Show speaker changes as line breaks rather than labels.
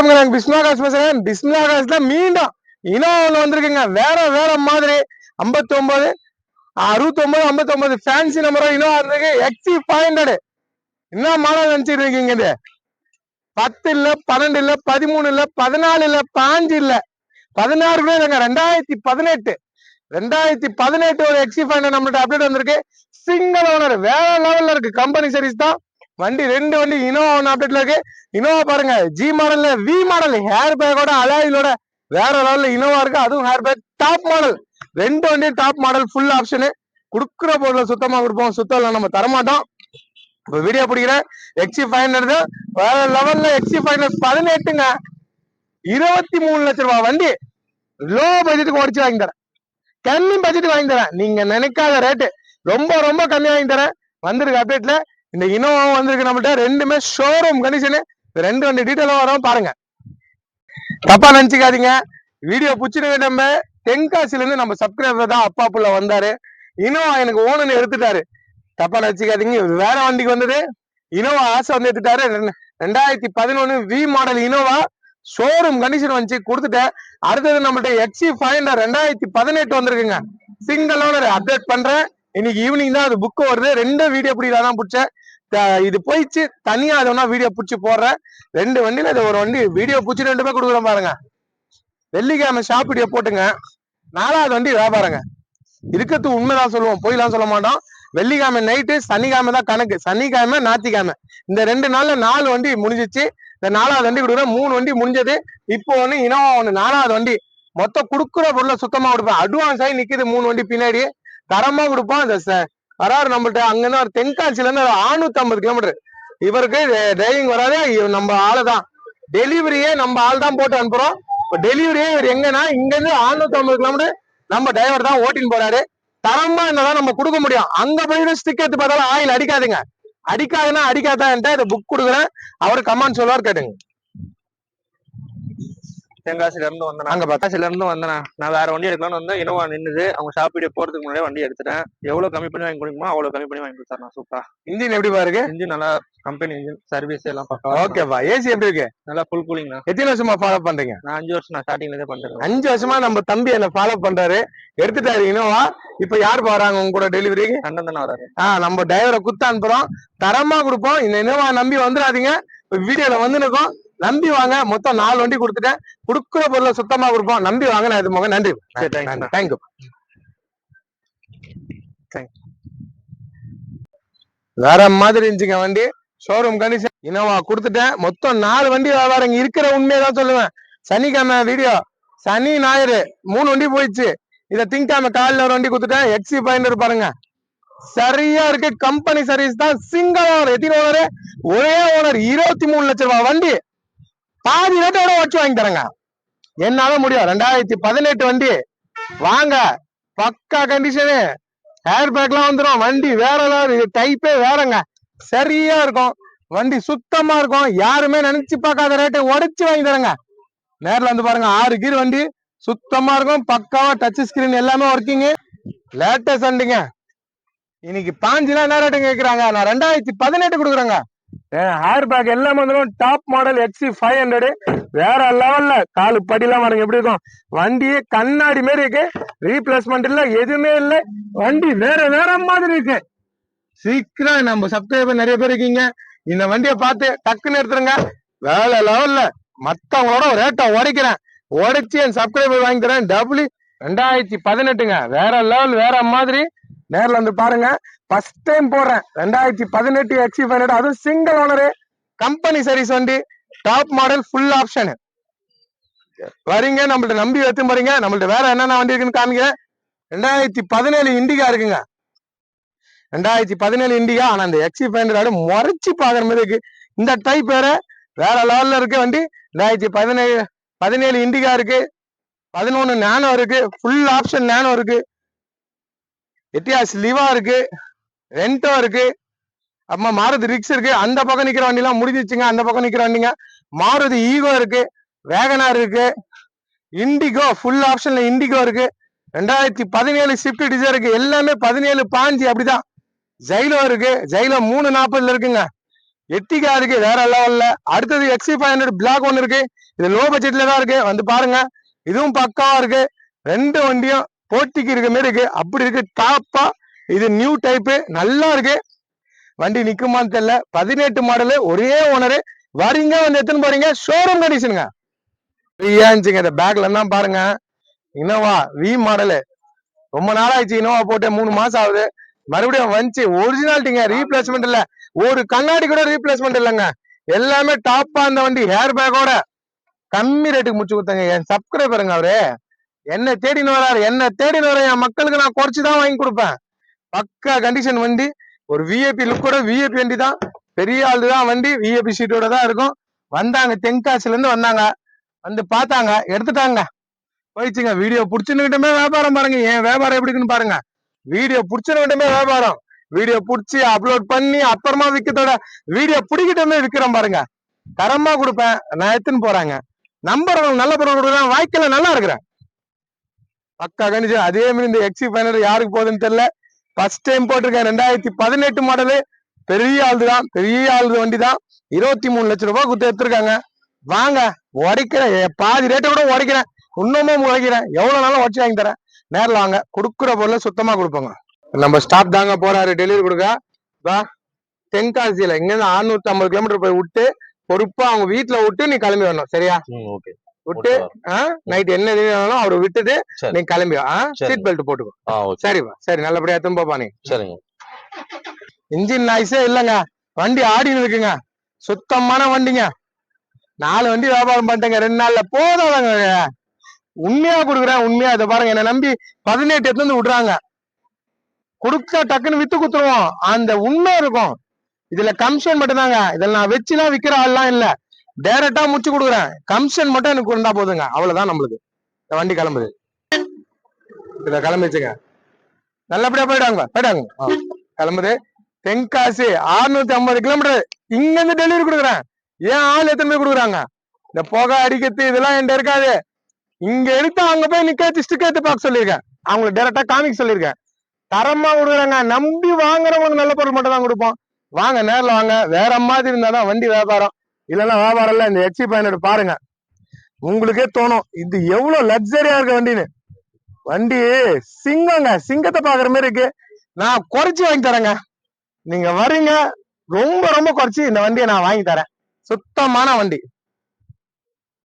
வணக்கம், நாங்க பிஸ்மிலாகாஷ் பேசுறேன். பிஸ்மிலாகாஷ்ல மீண்டும் இனோவா வந்திருக்குங்க. வேற வேற மாதிரி 59 69 59 ஃபேன்சி நம்பர் இனோவா இருக்கு. XC500 என்ன மாடல் நினைச்சிட்டு இருக்கீங்க? இது 10 இல்ல, 12 இல்ல, 13 இல்ல, 14 இல்ல, 5 இல்ல, 16 கூட இல்லைங்க. 2018 ஒரு XC500 நம்மள்ட்ட அப்டேட் வந்திருக்கு. சிங்கிள் ஓனர், வேற லெவல்ல இருக்கு. கம்பெனி சர்வீஸ் தான் வண்டி. 2 வண்டி இனோவா ஒன்று அப்டேட்ல இருக்கு. இனோவா பாருங்க, ஜி மாடல்ல வி மாடல் ஹேர் பேக்கோட அலாயிலோட வேற லெவல்ல இனோவா இருக்கு. அதுவும் ஹேர் பேக் டாப் மாடல். 2 வண்டியும் டாப் மாடல், ஃபுல் ஆப்ஷனு. குடுக்குற பொருளை சுத்தமா கொடுப்போம், சுத்தம் நம்ம தரமாட்டோம். இப்ப வீடியோ பிடிக்கிற XC500 வேற லெவல்ல. XC500 18ங்க, 23 லட்சம் ரூபாய் வண்டி. லோ பட்ஜெட்டுக்கு ஓடிச்சு வாங்கி தரேன், கம்மி பட்ஜெட்டுக்கு வாங்கி தரேன். நீங்க நினைக்காத ரேட்டு, ரொம்ப ரொம்ப கம்மி வாங்கி தரேன். வந்திருக்கு அப்டேட்ல இந்த இனோவா வந்திருக்கு நம்மள்ட்ட. ரெண்டுமே ஷோரூம் கண்டிஷனு. 2 வண்டி டீட்டெயிலும் வரும் பாருங்க, தப்பா நினைச்சுக்காதீங்க. வீடியோ பிடிச்சிருக்க. நம்ம தென்காசில இருந்து நம்ம சப்ஸ்கிரைபர் தான் அப்பா புள்ள வந்தாரு. இனோவா எனக்கு ஓனன்னு எடுத்துட்டாரு, தப்பா நினைச்சுக்காதீங்க. வேற வண்டிக்கு வந்தது இனோவா ஆசை வந்து எடுத்துட்டாரு. 2011 V model Innova showroom condition வந்துச்சு, கொடுத்துட்டேன். அடுத்தது நம்மள்ட்ட XC500 2018 வந்திருக்குங்க. சிங்கிள் ஓனர் அப்டேட் பண்றேன். இன்னைக்கு ஈவினிங் தான் அது புக் வருது. 2 வீடியோ பிடிக்கலாம் பிடிச்சேன். இது போயிடுச்சு தனியா, அதுனா வீடியோ பிடிச்சி போடுறேன். 2 வண்டியில இது ஒரு வண்டி வீடியோ பிடிச்சி 2 கொடுக்குறேன் பாருங்க. வெள்ளிக்கிழமை ஷாப் வீடியோ போட்டுங்க. 4வது வண்டி வியாபாரங்க. இருக்கிறது உண்மைதான் சொல்லுவோம், போய்லாம் சொல்ல மாட்டோம். வெள்ளிக்கிழமை நைட்டு, சனிக்கிழமை தான் கணக்கு. சனிக்கிழமை ஞாயிற்றுக்கிழமை இந்த 2 நாள்ல 4 வண்டி முடிஞ்சிச்சு. இந்த 4வது வண்டி கொடுக்குறேன். 3 வண்டி முடிஞ்சது. இப்போ ஒண்ணு இனோவா ஒண்ணு, 4வது வண்டி. மொத்தம் கொடுக்குற பொருளை சுத்தமா கொடுப்பேன். அட்வான்ஸ் ஆகி நிக்குது 3 வண்டி பின்னாடி, தரமா கொடுப்போம். இந்த வராரு நம்மள்ட்ட. அங்கிருந்து ஒரு தென்காசில இருந்து 650 கிலோமீட்டர். இவருக்கு டிரைவிங் வராது, நம்ம ஆளு தான். டெலிவரியே நம்ம ஆள் தான் போட்டு அனுப்புறோம். டெலிவரியே இவர் எங்கன்னா இங்க இருந்து 650 கிலோமீட்டர் நம்ம டிரைவர் தான் ஓட்டின்னு போறாரு. தரமா என்னதான் நம்ம கொடுக்க முடியும். அங்க போய் ஸ்டிக் எடுத்து பார்த்தாலும் ஆயில் அடிக்காதுங்க. அடிக்காதுன்னா அடிக்காதான் இதை புக் கொடுக்குறேன். அவரு கமெண்ட் சொல்லுவார், கேட்டுங்க.
தென்காசில இருந்து வந்தேன். அங்க பத்தாசில இருந்து வந்தேன். நான் வேற வண்டி எடுக்கலாம்னு வந்தேன். இனோவா நின்னுது. அவங்க ஷாப் வீடியோ போறதுக்கு முன்னாடியே வண்டி எடுத்துட்டேன். எவ்வளவு கம்மி பண்ணி வாங்கி கொடுக்குமோ அவ்வளவு கம்மி பண்ணி வாங்கி கொடுத்தாரு. நான் சூப்பரா.
இன்ஜின் எப்படி பாருங்க?
இன்ஜின் நல்லா கம்பெனி இன்ஜின், சர்வீஸ் எல்லாம் பக்கா.
ஓகேப்பா. ஏசி எப்படி இருக்கு?
நல்லா ஃபுல் கூலிங்.
எத்தனை வருஷமா ஃபாலோ பண்றீங்க?
நான் 5 வருஷம் நான் ஸ்டார்டிங்ல இருந்தே பண்றேன்.
5 வருஷமா நம்ம தம்பி என்ன ஃபாலோ பண்றாரு. எடுத்துட்டாரு இனோவா. இப்ப யார் வராங்க உங்க கூட டெலிவரிக்கு?
அண்ணன் தானே வராரு.
நம்ம டிரைவரை குத்து அனுப்புறோம், தரமா கொடுப்போம். இந்த இனோவா நம்பி வந்துடாதீங்க. வீடியோல வந்து நிற்கும், நம்பி வாங்க. மொத்தம் 4 வண்டி கொடுத்துட்டேன். கொடுக்குற பொருளை சுத்தமா கொடுப்போம், நம்பி வாங்க. நான் இது போங்க. நன்றி, தேங்க்யூ. வேற மாதிரி இருந்துச்சுங்க வண்டி. ஷோரூம் கண்டிஷன் இனோவா கொடுத்துட்டேன். மொத்தம் 4 வண்டி வியாபாரம் இருக்கிற உண்மையதான் சொல்லுவேன். சனிக்கிழமை வீடியோ, சனி ஞாயிறு 3 வண்டி போயிடுச்சு. இதை திங்கக்கிழமை காலையில ஒரு வண்டி கொடுத்துட்டேன். XC500 பாருங்க, சரியா இருக்கு. கம்பெனி சர்வீஸ் தான். Single owner. எத்தனை ஓனர்? ஒரே ஓனர். 23 லட்சம் ரூபாய் வண்டி. பாதி ரேட்டோட வச்சு வாங்கி தரேங்க, என்னால முடியும். 2018 வண்டி வாங்க, பக்கா கண்டிஷனு. ஹேர் பேக்லாம் வந்துடும். வண்டி வேற லெவல், டைப்பே வேறங்க. சரியா இருக்கும் வண்டி, சுத்தமா இருக்கும். யாருமே நினைச்சு பார்க்காத ரேட்டை உடைச்சு வாங்கி தரேங்க. நேரில் வந்து பாருங்க. 6 கீர் வண்டி, சுத்தமா இருக்கும். பக்காவா டச் ஸ்கிரீன் எல்லாமே ஒர்க்கிங். லேட்டஸ்ட் வண்டிங்க. இன்னைக்கு 5 என்ன ரேட்டு கேட்கிறாங்க? நான் 2018 கொடுக்குறேங்க. ஹேர் பேக் எல்லாமே வந்துடும். டாப் மாடல் XC500 வேற லெவல்ல. காலு படிலாம் பாருங்க எப்படி இருக்கும். வண்டியே கண்ணாடி மாரி இருக்கு. ரீப்ளேஸ்மெண்ட் இல்ல, எதுவுமே இல்ல. வண்டி வேற வேற மாதிரி இருக்கு. சீக்கிரம் நம்ம சப்ஸ்கிரைபர் நிறைய பேர் இருக்கீங்க, இந்த வண்டியை பார்த்து டக்குன்னு எடுத்துருங்க. வேற லெவல்ல. மத்தவங்களோட ரேட்டை உடைக்கிறேன், உடைச்சு என் சப்ஸ்கிரைபர் வாங்கி தரேன். 2018ங்க. வேற லெவல், வேற மாதிரி. நேரில் வந்து பாருங்க. ஃபர்ஸ்ட் டைம் போடுறேன். 2018 XC500, அதுவும் சிங்கிள் ஓனரு, கம்பெனி சர்வீஸ் வண்டி, டாப் மாடல், ஃபுல் ஆப்ஷன். வரீங்க நம்மள்ட்ட நம்பி எடுத்து போறீங்க. நம்மள்ட்ட வேற என்னென்ன வண்டி இருக்குன்னு காமிக்கிறேன். 2017 இண்டிகா இருக்குங்க. 2017 இண்டிகா. ஆனா இந்த XC500 முறைச்சு பாக்குற மாதிரி இருக்கு. இந்த டைப் வேற லெவல்ல இருக்கு வண்டி. 2017 இண்டிகா இருக்கு. 11 நானோ இருக்கு. ஃபுல் ஆப்ஷன் நானோ இருக்கு. எத்தியாஸ் லிவா இருக்கு. ரெண்டோ இருக்கு. அம்மா மாருதி ரிக்ஸ் இருக்கு. அந்த பக்கம் நிக்கிற வண்டி எல்லாம் முடிஞ்சிச்சுங்க. அந்த பக்கம் நிக்கிற வண்டிங்க மாருதி ஈகோ இருக்கு, வேகனார் இருக்கு, இண்டிகோ ஃபுல் ஆப்ஷன்ல இண்டிகோ இருக்கு. 2017 ஸ்விஃப்ட் டிசைர் இருக்கு. எல்லாமே 17 பாஞ்சு அப்படிதான். ஜைலோ இருக்கு. ஜைலோ 340 இருக்குங்க. எட்டிகா இருக்கு வேற லெவல்ல. அடுத்தது XC500 பிளாக் ஒன்னு இருக்கு. இது லோ பட்ஜெட்ல தான் இருக்கு, வந்து பாருங்க. இதுவும் பக்காவா இருக்கு. ரெண்டு வண்டியும் போட்டிக்கு இருக்க மாதிரி இருக்கு, அப்படி இருக்கு டாப்பா. இது நியூ டைப், நல்லா இருக்கு. வண்டி நிக்குமான்னு தெரியல. 18 மாடலு, ஒரே ஓனரு. வரீங்க வந்து எத்தனை போறீங்க, ஷோரூம் கண்டிஷனுங்க. ஃப்ரீயா இருந்துச்சுங்க. இந்த பேக்ல தான் பாருங்க, இனோவா வி மாடலு. ரொம்ப நாள் ஆயிடுச்சு இனோவா போட்டு, 3 மாசம் ஆகுது. மறுபடியும் வந்துச்சு, ஒரிஜினாலிட்டிங்க, ரீப்ளேஸ்மெண்ட் இல்ல. ஒரு கண்ணாடி கூட ரீப்ளேஸ்மெண்ட் இல்லைங்க. எல்லாமே டாப்பா அந்த வண்டி, ஹேர் பேக்கோட கம்மி ரேட்டுக்கு முடிச்சு கொடுத்தாங்க. என் சப்ஸ்கிரைபருங்க அவரு, என்ன தேடின்னு வராரு, என்ன தேடின்னு வர என் மக்களுக்கு நான் குறைச்சுதான் வாங்கி கொடுப்பேன். பக்கா கண்டிஷன் வண்டி, ஒரு விஐபி லுக்கோட விஐபி வண்டி தான். பெரிய ஆளு தான் வண்டி, விஐபி சீட்டோட தான் இருக்கும். வந்தாங்க, தென்காசில இருந்து வந்தாங்க, வந்து பார்த்தாங்க, எடுத்துட்டாங்க, போயிடுச்சுங்க. வீடியோ புடிச்சுன்னுகிட்டமே வியாபாரம் பாருங்க. என் வியாபாரம் எப்படி இருக்குன்னு பாருங்க. வீடியோ புடிச்சுன்னுகிட்டமே வியாபாரம். வீடியோ புடிச்சு அப்லோட் பண்ணி அப்புறமா விற்கத்தோட வீடியோ பிடிக்கிட்டமே விற்கிறோம் பாருங்க. தரமா கொடுப்பேன், நான் எடுத்துன்னு போறாங்க. நம்பர் நல்ல பொருள் கொடுக்குறேன், வாய்க்கல நல்லா இருக்கிறேன். பக்கா கணிச்சு. அதே மாதிரி இந்த XC500 யாருக்கு போகுதுன்னு தெரியல, ஃபர்ஸ்ட் டைம் போட்டிருக்கேன். 2018 மாடலு. பெரிய ஆளு தான், பெரிய ஆளு வண்டி தான். 23 லட்சம் ரூபாய் கொடுத்து எடுத்திருக்காங்க. வாங்க, உடைக்கிறேன், பாதி ரேட்டை கூட உடைக்கிறேன், இன்னமும் உடைக்கிறேன். எவ்வளவு நாளும் உடச்சு வாங்கி தரேன். நேரில் வாங்க, கொடுக்குற பொருளை சுத்தமா கொடுப்போங்க. நம்ம ஸ்டாப் தாங்க போறாரு டெலிவரி கொடுக்க. வா, தென்காசியில இங்க இருந்து 650 கிலோமீட்டர் போய் விட்டு, பொறுப்பா அவங்க வீட்டுல விட்டு நீ கிளம்பி வரணும், சரியா? விட்டு நைட் என்ன வேணாலும் அவரை விட்டுட்டு நீ கிளம்பி சீட் பெல்ட் போட்டுக்கோ. சரிப்பா, சரி, நல்லபடியா திரும்பப்பா நீ. சரிங்க. இன்ஜின் நாய்ஸே இல்லங்க, வண்டி ஆடின்னு இருக்குங்க. சுத்தமான வண்டிங்க. 4 வண்டி வியாபாரம் பண்ணிட்டேங்க 2 நாள்ல, போதாதாங்க. உண்மையா கொடுக்குறேன், உண்மையா. இதை பாருங்க, என்ன நம்பி 18 எடுத்து வந்து விடுறாங்க. கொடுத்தா டக்குன்னு வித்து குத்துருவோம், அந்த உண்மை இருக்கும். இதுல கமிஷன் மட்டும் தாங்க. இதுல நான் வச்சுலாம் விக்கிற ஆள்லாம் இல்ல, டைரக்டா முடிச்சு கொடுக்குறேன். கமிஷன் மட்டும் எனக்கு இருந்தா போதுங்க, அவ்வளவுதான். நம்மளுக்கு இந்த வண்டி கிளம்புது, இத கிளம்பிச்சுங்க. நல்லபடியா போயிடாங்க, போயிடாங்க. கிளம்புது. தென்காசி 650 கிலோமீட்டர் இங்க இருந்து டெலிவரி கொடுக்குறேன். ஏன் ஆள் எத்தனை பேர் கொடுக்குறாங்க? இந்த புகை அடிக்கிறது இதெல்லாம் என்கிட்ட இருக்காது. இங்க எடுத்து அங்க போய் நிக்க வச்சு ஸ்டிக்கர் எடுத்து பார்க்க சொல்லியிருக்கேன், அவங்களுக்கு டைரக்டா காமிக்க சொல்லியிருக்கேன். தரமா கொடுக்குறாங்க. நம்பி வாங்குறவங்களுக்கு நல்ல பொருள் மட்டும் தான் கொடுப்போம். வாங்க, நேரில் வாங்க. வேற மாதிரி இருந்தாதான் வண்டி வியாபாரம், இல்லைன்னா வியாபாரம் இல்ல. இந்த XC500 பாருங்க, உங்களுக்கே தோணும் இது எவ்வளவு லக்ஸரியா இருக்க வண்டின்னு. வண்டி சிங்கங்க, சிங்கத்தை பாக்குற மாதிரி இருக்கு. நான் குறைச்சி வாங்கி தரேங்க. நீங்க வரீங்க, ரொம்ப ரொம்ப குறைச்சி இந்த வண்டியை நான் வாங்கி தரேன். சுத்தமான வண்டி.